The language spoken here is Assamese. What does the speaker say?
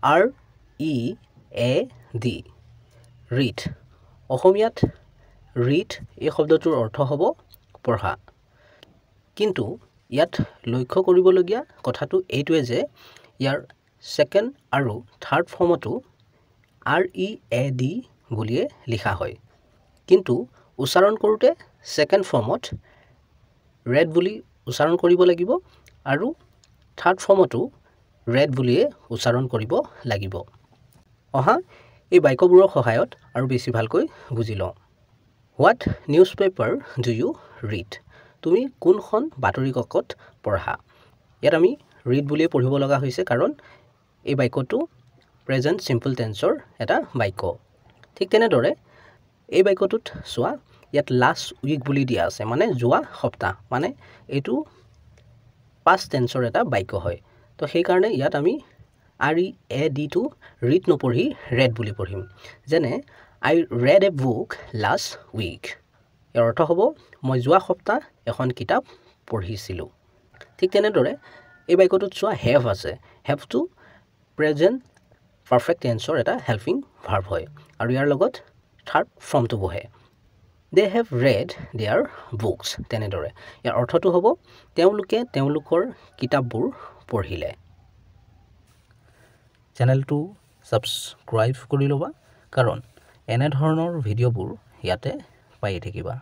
READ read অসমীয়াত read এই শব্দটোৰ অৰ্থ হ'ব পঢ়া কিন্তু ইয়াত লক্ষ্য কৰিবলগীয়া কথাটো এইটোৱে যে ইয়াৰ সেকেন্ড আৰু থাৰ্ড ফৰ্মটো READ বুলিয়ে লিখা হয় কিন্তু উচ্চাৰণ কৰোঁতে সেকেন্ড ফৰ্মত read বুলি উচ্চাৰণ কৰিব লাগিব আৰু থাৰ্ড ফৰ্মটো read বুলিয়ে উচ্চাৰণ কৰিব লাগিব অহা এই বাক্যবোৰৰ সহায়ত আৰু বেছি ভালকৈ বুজি লওঁ What newspaper do you read? তুমি কোনখন বাতৰি কাকত পঢ়া ইয়াত আমি read বুলিয়ে পঢ়িব লগা হৈছে কাৰণ এই বাক্যটো প্ৰেজেন্ট সিম্পল টেন্সৰ এটা বাক্য ঠিক তেনেদৰে এই বাক্যটোত চোৱা ইয়াত লাষ্ট উইক বুলি দিয়া আছে মানে যোৱা সপ্তাহ মানে এইটো পাষ্ট টেন্সৰ এটা বাক্য হয় তো সেই কাৰণে ইয়াত আমি READ টো read নপঢ়ি read বুলি পঢ়িম যেনে I read a book last week ইয়াৰ অৰ্থ হ'ব মই যোৱা সপ্তাহ এখন কিতাপ পঢ়িছিলো ঠিক তেনেদৰে এই বাক্যটোত চোৱা have আছে have টো প্ৰেজেন্ট পাৰফেক্ট টেন্সৰ এটা হেল্পিং ভাৰ্ব হয় আৰু ইয়াৰ লগত থাৰ্ড ফৰ্মটো বহে They have read their books তেনেদৰে ইয়াৰ অৰ্থটো হ'ব তেওঁলোকে তেওঁলোকৰ কিতাপবোৰ পঢ়িলে চেনেলটো সাবস্ক্ৰাইব কৰি ল'বা কাৰণ এনে ধৰণৰ ভিডিঅ'বোৰ ইয়াতে পাই থাকিবা